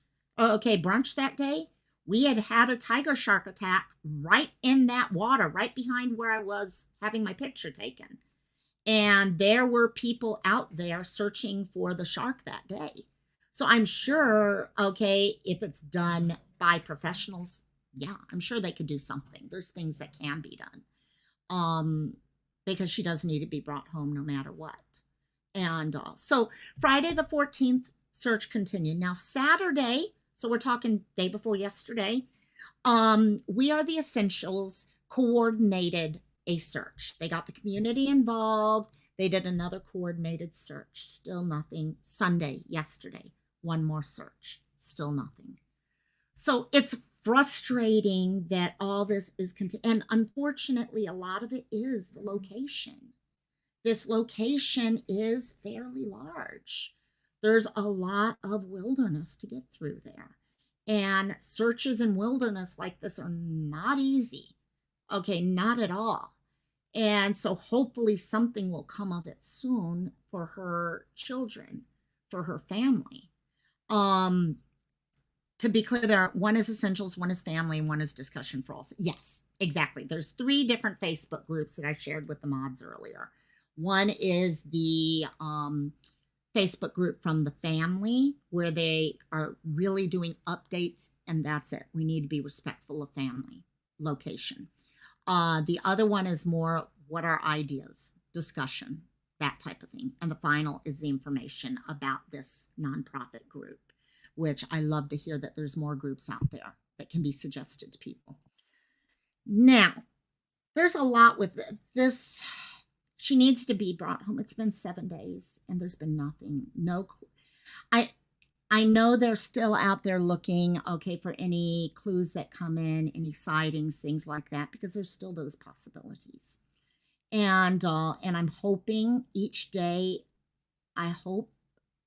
that day, we had a tiger shark attack right in that water, right behind where I was having my picture taken. And there were people out there searching for the shark that day. So I'm sure, if it's done by professionals, yeah, I'm sure they could do something. There's things that can be done. Because she does need to be brought home no matter what. And so Friday the 14th, search continued. Now Saturday, so we're talking day before yesterday, We Are the Essentials coordinated a search. They got the community involved. They did another coordinated search. Still nothing. Sunday, yesterday, one more search. Still nothing. So it's frustrating that all this is and unfortunately, a lot of it is the location. This location is fairly large. There's a lot of wilderness to get through there. And searches in wilderness like this are not easy. Okay, not at all. And so hopefully something will come of it soon for her children, for her family. To be clear, there one is essentials, one is family, and one is discussion for all. Yes, exactly. There's 3 different Facebook groups that I shared with the mods earlier. One is the Facebook group from the family, where they are really doing updates, and that's it. We need to be respectful of family location. The other one is more what are ideas, discussion, that type of thing. And the final is the information about this nonprofit group, which I love to hear that there's more groups out there that can be suggested to people. Now, there's a lot with this. She needs to be brought home. It's been 7 days and there's been nothing. No, I know they're still out there looking, for any clues that come in, any sightings, things like that, because there's still those possibilities. And I'm hoping each day, I hope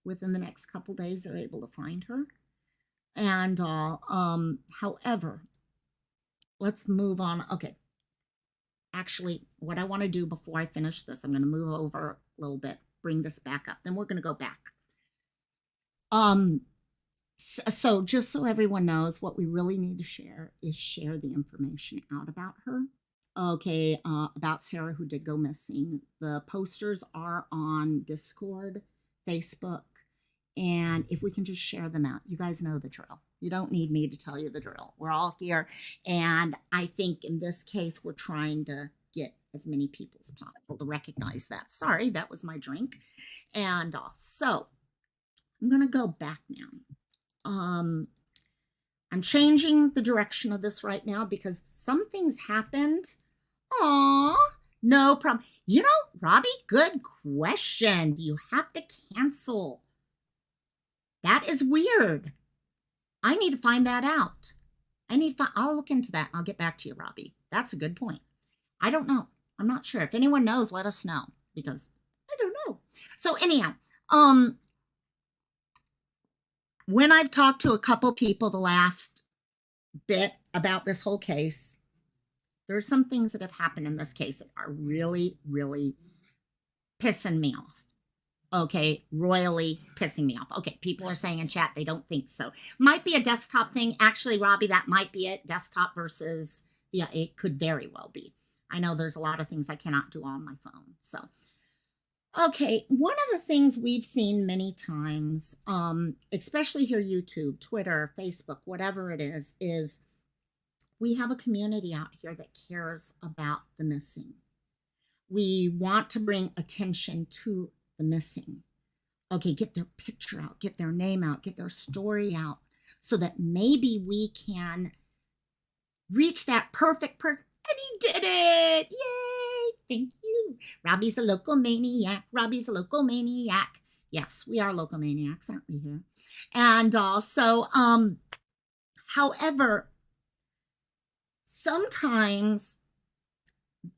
within the next couple days they're able to find her. And however, let's move on. Okay. Actually, what I want to do before I finish this, I'm going to move over a little bit, bring this back up. Then we're going to go back. Um, so just so everyone knows, what we really need to share is share the information out about her. Okay, about Sarah who did go missing. The posters are on Discord, Facebook, and if we can just share them out, you guys know the drill. You don't need me to tell you the drill. We're all here, and I think in this case, we're trying to get as many people as possible to recognize that. Sorry, that was my drink. And so I'm going to go back now. I'm changing the direction of this right now because some things happened. Aw, no problem. You know, Robbie, good question. Do you have to cancel? That is weird. I need to find that out. I'll look into that. I'll get back to you, Robbie. That's a good point. I don't know. I'm not sure. If anyone knows, let us know because I don't know. So anyhow, when I've talked to a couple people the last bit about this whole case, there's some things that have happened in this case that are really, really pissing me off. Okay, royally pissing me off. Okay, people are saying in chat they don't think so. Might be a desktop thing. Actually, Robbie, that might be it. Desktop versus, yeah, it could very well be. I know there's a lot of things I cannot do on my phone. So, okay, one of the things we've seen many times, especially here, YouTube, Twitter, Facebook, whatever it is we have a community out here that cares about the missing. We want to bring attention to the missing. Okay, get their picture out, get their name out, get their story out so that maybe we can reach that perfect person. And he did it. Yay. Thank you. Robbie's a local maniac. Robbie's a local maniac. Yes, we are local maniacs, aren't we here? And also, however, sometimes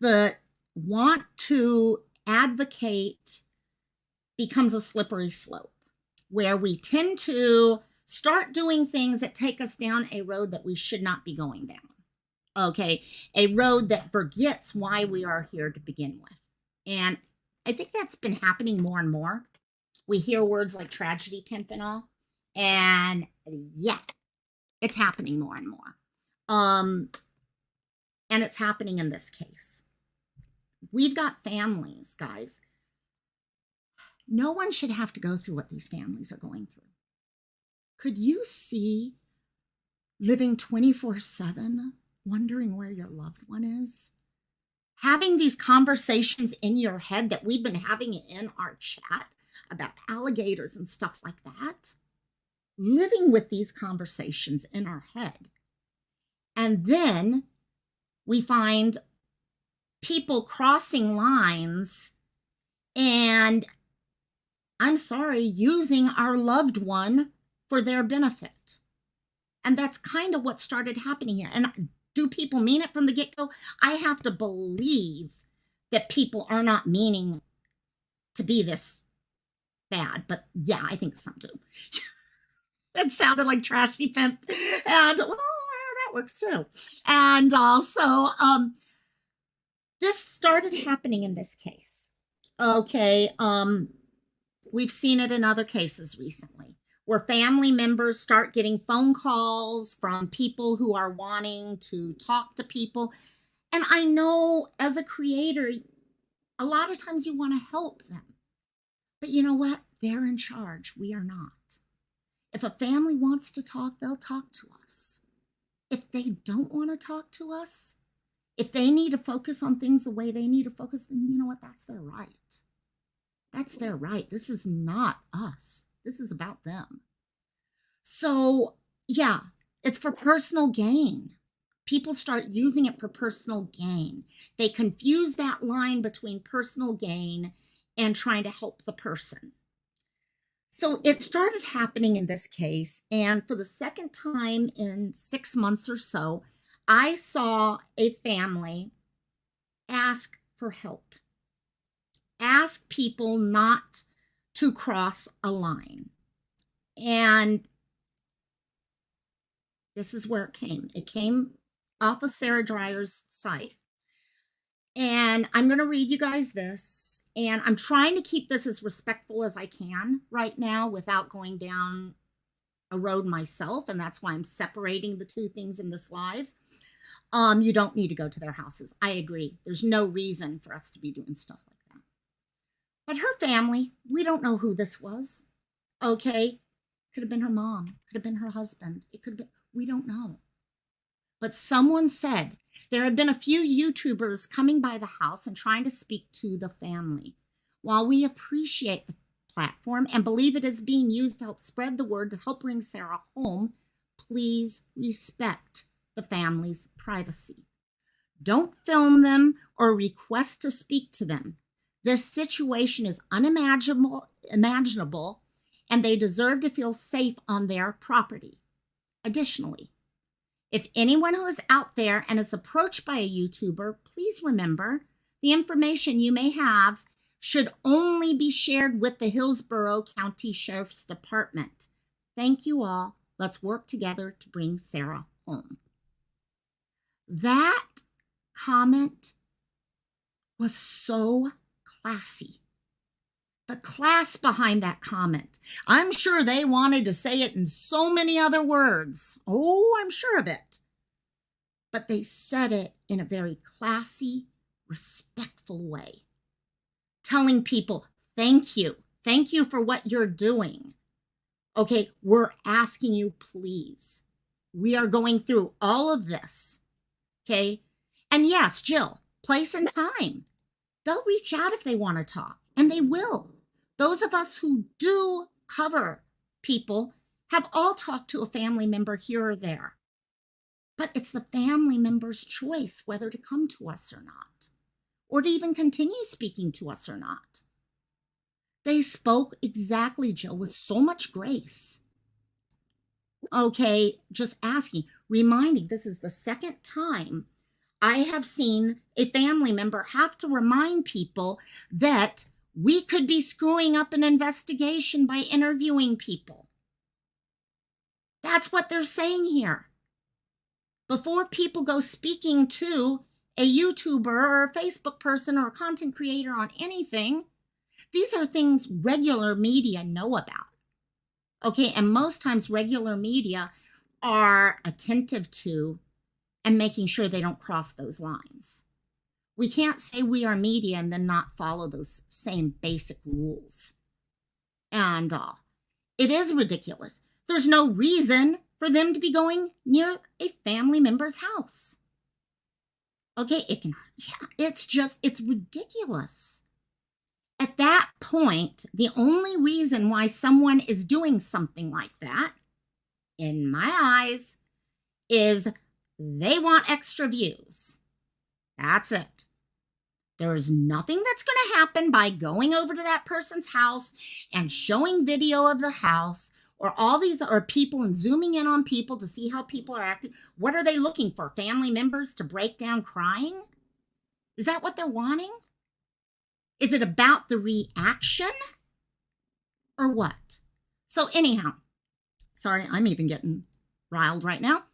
the want to advocate becomes a slippery slope where we tend to start doing things that take us down a road that we should not be going down. Okay, a road that forgets why we are here to begin with. And I think that's been happening more and more. We hear words like tragedy pimp and all. And yeah, it's happening more and more. And it's happening in this case. We've got families, guys. No one should have to go through what these families are going through. Could you see living 24/7, wondering where your loved one is? Having these conversations in your head that we've been having in our chat about alligators and stuff like that. Living with these conversations in our head. And then we find people crossing lines and, I'm sorry, using our loved one for their benefit. And that's kind of what started happening here. And do people mean it from the get-go? I have to believe that people are not meaning to be this bad. But yeah, I think some do. It sounded like trashy pimp. And well, that works too. And also, this started happening in this case. Okay, we've seen it in other cases recently where family members start getting phone calls from people who are wanting to talk to people. And I know as a creator, a lot of times you want to help them. But you know what? They're in charge. We are not. If a family wants to talk, they'll talk to us. If they don't want to talk to us, if they need to focus on things the way they need to focus, then you know what? That's their right. That's their right. This is not us. This is about them. So, yeah, it's for personal gain. People start using it for personal gain. They confuse that line between personal gain and trying to help the person. So it started happening in this case. And for the second time in 6 months or so, I saw a family ask for help. Ask people not to cross a line. And This is where it came. It came off of Sarah Dreyer's site. And I'm going to read you guys this. And I'm trying to keep this as respectful as I can right now without going down a road myself. And that's why I'm separating the two things in this live. You don't need to go to their houses. I agree. There's no reason for us to be doing stuff like that. But her family, we don't know who this was. Okay. Could have been her mom. Could have been her husband. It could have been, we don't know. But someone said there had been a few YouTubers coming by the house and trying to speak to the family. While we appreciate the platform and believe it is being used to help spread the word to help bring Sarah home, please respect the family's privacy. Don't film them or request to speak to them. This situation is unimaginable, and they deserve to feel safe on their property. Additionally, if anyone who is out there and is approached by a YouTuber, please remember the information you may have should only be shared with the Hillsboro County Sheriff's Department. Thank you all. Let's work together to bring Sarah home. That comment was so classy. The class behind that comment. I'm sure they wanted to say it in so many other words. Oh, I'm sure of it. But they said it in a very classy, respectful way. Telling people, thank you. Thank you for what you're doing. Okay, we're asking you, please. We are going through all of this. Okay? And yes, Jill, place and time. They'll reach out if they want to talk, and they will. Those of us who do cover people have all talked to a family member here or there. But it's the family member's choice whether to come to us or not, or to even continue speaking to us or not. They spoke exactly, Jill, with so much grace. Okay, just asking, reminding, this is the second time I have seen a family member have to remind people that we could be screwing up an investigation by interviewing people. That's what they're saying here. Before people go speaking to a YouTuber or a Facebook person or a content creator on anything, these are things regular media know about. Okay, and most times regular media are attentive to and making sure they don't cross those lines. We can't say we are media and then not follow those same basic rules. And it is ridiculous. There's no reason for them to be going near a family member's house. Okay, it's ridiculous. At that point, the only reason why someone is doing something like that, in my eyes, is they want extra views. That's it. There's nothing that's going to happen by going over to that person's house and showing video of the house or all these or people and zooming in on people to see how people are acting. What are they looking for? Family members to break down crying? Is that what they're wanting? Is it about the reaction or what? So anyhow, sorry, I'm even getting riled right now.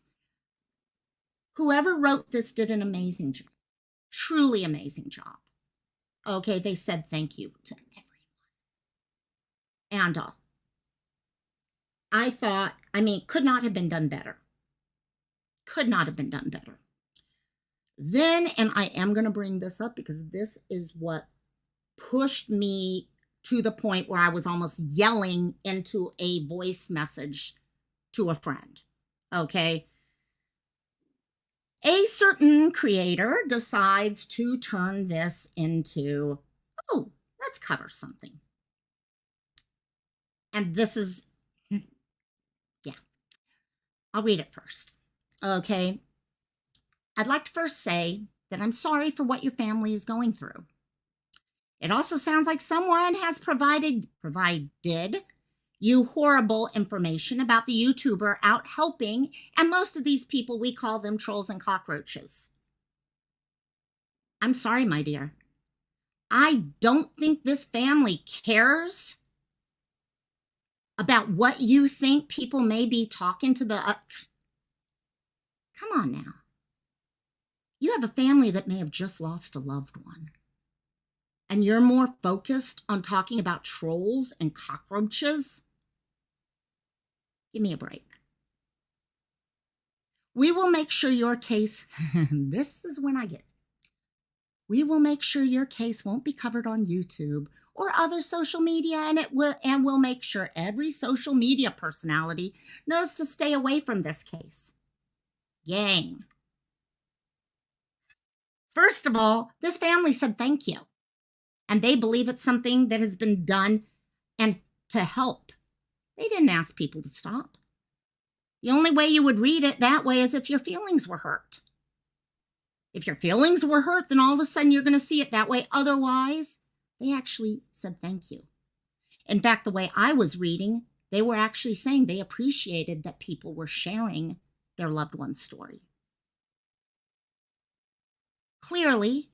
Whoever wrote this did an amazing job. Truly amazing job. Okay, they said thank you to everyone. And I thought, could not have been done better. Could not have been done better. Then, and I am going to bring this up because this is what pushed me to the point where I was almost yelling into a voice message to a friend. Okay. A certain creator decides to turn this into, oh, let's cover something. And this is, yeah, I'll read it first. Okay. I'd like to first say that I'm sorry for what your family is going through. It also sounds like someone has provided you horrible information about the YouTuber out helping, and most of these people, we call them trolls and cockroaches. I'm sorry, my dear. I don't think this family cares about what you think people may be talking to the Come on now. You have a family that may have just lost a loved one, and you're more focused on talking about trolls and cockroaches? Give me a break. We will make sure your case, this is when I get, we will make sure your case won't be covered on YouTube or other social media, and we'll make sure every social media personality knows to stay away from this case. Gang. First of all, this family said thank you, and they believe it's something that has been done and to help. They didn't ask people to stop. The only way you would read it that way is if your feelings were hurt. If your feelings were hurt, then all of a sudden you're going to see it that way. Otherwise, they actually said thank you. In fact, the way I was reading, they were actually saying they appreciated that people were sharing their loved one's story. Clearly,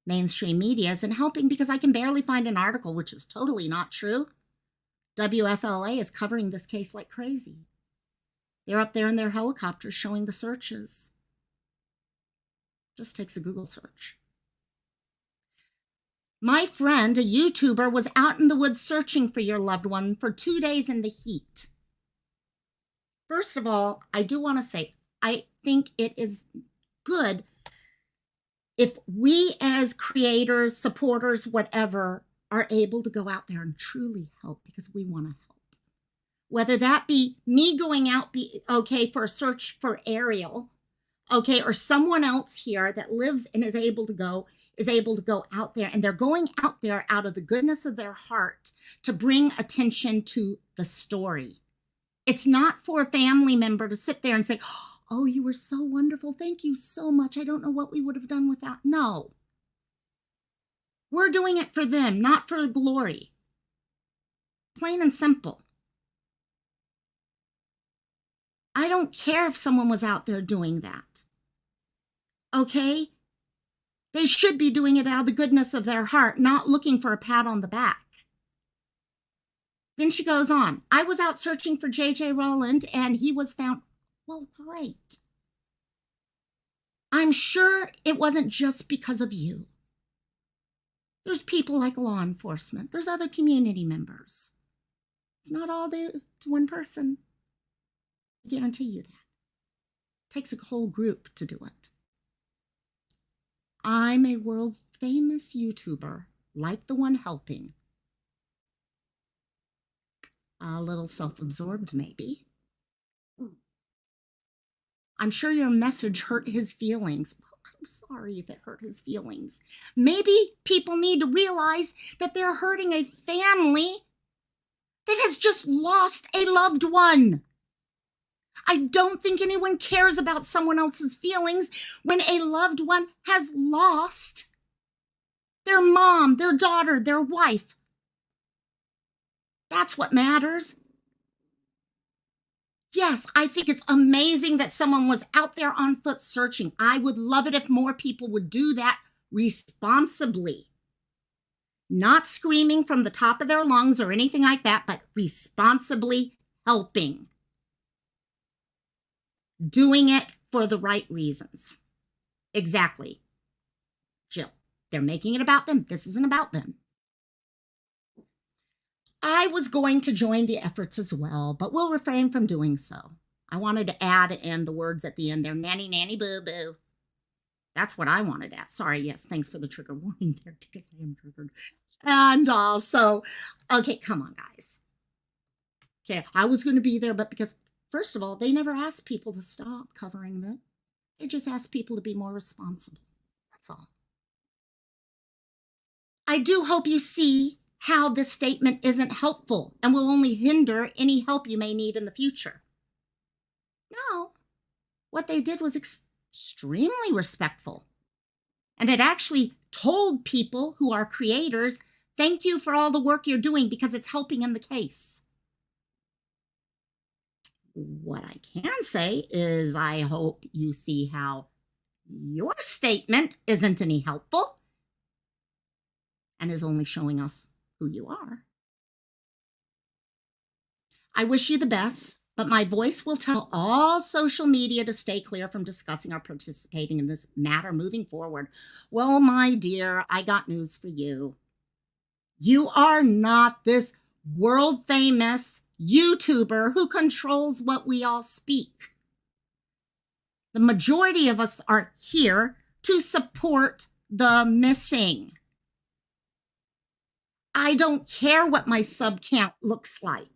mainstream media isn't helping because I can barely find an article, which is totally not true. WFLA is covering this case like crazy. They're up there in their helicopters showing the searches. Just takes a Google search. My friend, a YouTuber, was out in the woods searching for your loved one for 2 days in the heat. First of all, I do want to say, I think it is good if we as creators, supporters, whatever, are able to go out there and truly help because we want to help. Whether that be me going out, for a search for Ariel, or someone else here that lives and is able to go out there, and they're going out there out of the goodness of their heart to bring attention to the story. It's not for a family member to sit there and say, oh, you were so wonderful. Thank you so much. I don't know what we would have done without. No. We're doing it for them, not for the glory. Plain and simple. I don't care if someone was out there doing that. Okay? They should be doing it out of the goodness of their heart, not looking for a pat on the back. Then she goes on. I was out searching for J.J. Rowland, and he was found. Well, great. I'm sure it wasn't just because of you. There's people like law enforcement. There's other community members. It's not all due to one person. I guarantee you that. It takes a whole group to do it. I'm a world famous YouTuber, like the one helping. A little self-absorbed, maybe. I'm sure your message hurt his feelings. Well, I'm sorry if it hurt his feelings. Maybe people need to realize that they're hurting a family that has just lost a loved one. I don't think anyone cares about someone else's feelings when a loved one has lost their mom, their daughter, their wife. That's what matters. Yes, I think it's amazing that someone was out there on foot searching. I would love it if more people would do that responsibly. Not screaming from the top of their lungs or anything like that, but responsibly helping. Doing it for the right reasons. Exactly. Jill, they're making it about them. This isn't about them. I was going to join the efforts as well, but will refrain from doing so. I wanted to add in the words at the end there, nanny, nanny, boo, boo. That's what I wanted to add. Sorry, yes, thanks for the trigger warning there because I am triggered. And also, okay, come on, guys. Okay, I was going to be there, but because, first of all, they never asked people to stop covering it. They just asked people to be more responsible. That's all. I do hope you see how this statement isn't helpful and will only hinder any help you may need in the future. No, what they did was extremely respectful. And it actually told people who are creators, thank you for all the work you're doing because it's helping in the case. What I can say is I hope you see how your statement isn't any helpful and is only showing us who you are. I wish you the best. But my voice will tell all social media to stay clear from discussing or participating in this matter moving forward. Well, my dear, I got news for you. You are not this world famous YouTuber who controls what we all speak. The majority of us are here to support the missing. I don't care what my sub count looks like.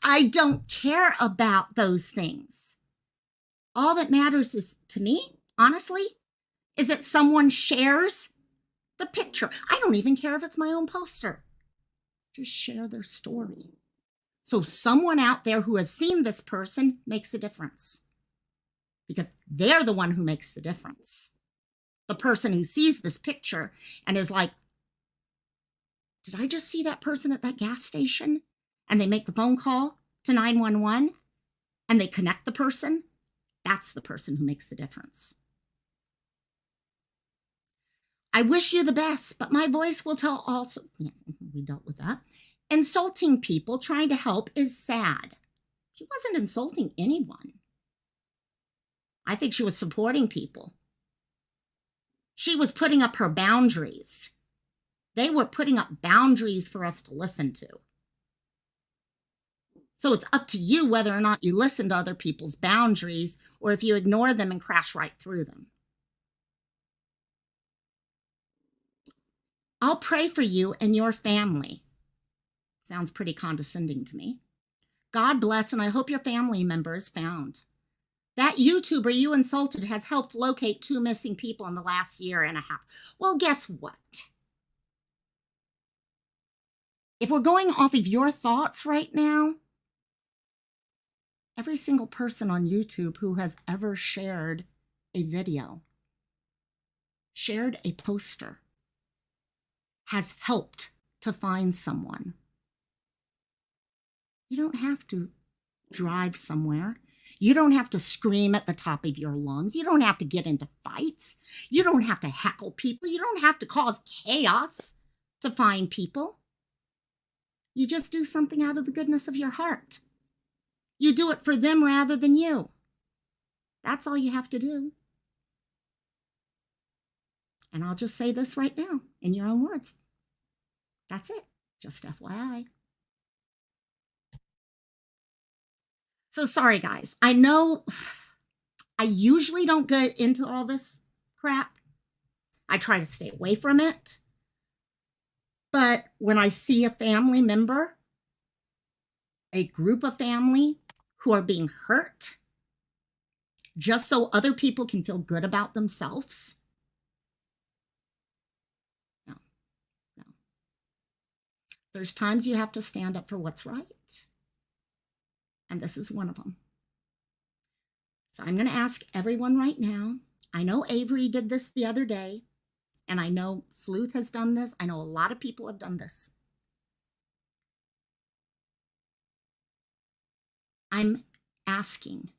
I don't care about those things. All that matters is, to me, honestly, is that someone shares the picture. I don't even care if it's my own poster. Just share their story. So someone out there who has seen this person makes a difference. Because they're the one who makes the difference. The person who sees this picture and is like, did I just see that person at that gas station? And they make the phone call to 911 and they connect the person. That's the person who makes the difference. I wish you the best, but my voice will tell also, yeah, we dealt with that. Insulting people trying to help is sad. She wasn't insulting anyone. I think she was supporting people. She was putting up her boundaries. They were putting up boundaries for us to listen to. So it's up to you whether or not you listen to other people's boundaries or if you ignore them and crash right through them. I'll pray for you and your family. Sounds pretty condescending to me. God bless, and I hope your family member is found. That YouTuber you insulted has helped locate 2 missing people in the last year and a half. Well, guess what? If we're going off of your thoughts right now, every single person on YouTube who has ever shared a video, shared a poster, has helped to find someone. You don't have to drive somewhere. You don't have to scream at the top of your lungs. You don't have to get into fights. You don't have to heckle people. You don't have to cause chaos to find people. You just do something out of the goodness of your heart. You do it for them rather than you. That's all you have to do. And I'll just say this right now in your own words. That's it. Just FYI. So sorry, guys. I know I usually don't get into all this crap. I try to stay away from it. But when I see a family member, a group of family who are being hurt, just so other people can feel good about themselves, no. There's times you have to stand up for what's right. And this is one of them. So I'm going to ask everyone right now. I know Avery did this the other day, and I know Sleuth has done this. I know a lot of people have done this. I'm asking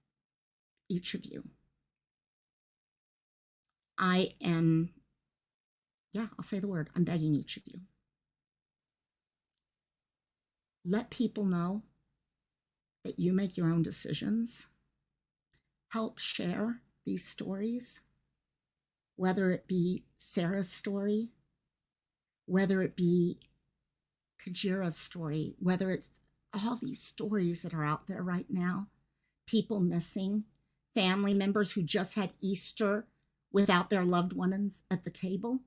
each of you. I'll say the word. I'm begging each of you. Let people know that you make your own decisions. Help share these stories, whether it be Sarah's story, whether it be Kajira's story, whether it's all these stories that are out there right now, people missing, family members who just had Easter without their loved ones at the table.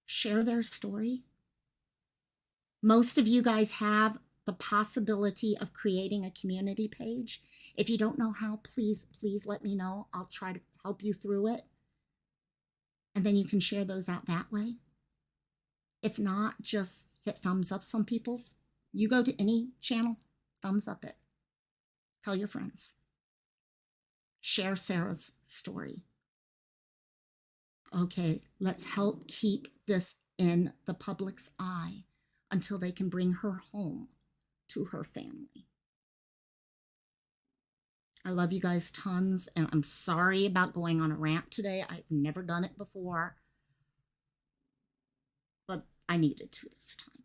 Share their story. Most of you guys have the possibility of creating a community page. If you don't know how, please let me know. I'll try to help you through it. And then you can share those out that way. If not, just hit thumbs up some people's. You go to any channel, thumbs up it. Tell your friends. Share Sarah's story. Okay, let's help keep this in the public's eye until they can bring her home to her family. I love you guys tons, and I'm sorry about going on a rant today. I've never done it before, but I needed to this time.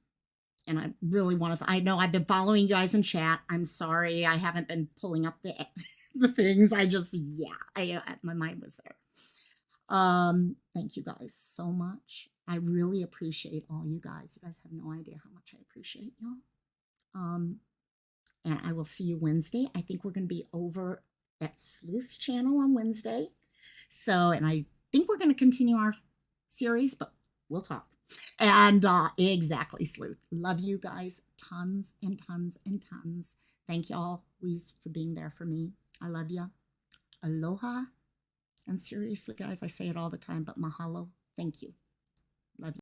And I really want to, I know I've been following you guys in chat. I'm sorry. I haven't been pulling up the, the things. I just, yeah, my mind was there. Thank you guys so much. I really appreciate all you guys. You guys have no idea how much I appreciate y'all. And I will see you Wednesday. I think we're going to be over at Sleuth's channel on Wednesday. So, and I think we're going to continue our series, but we'll talk. And exactly, Sleuth. Love you guys tons and tons and tons. Thank y'all, please, for being there for me. I love you. Aloha. And seriously, guys, I say it all the time, but mahalo. Thank you.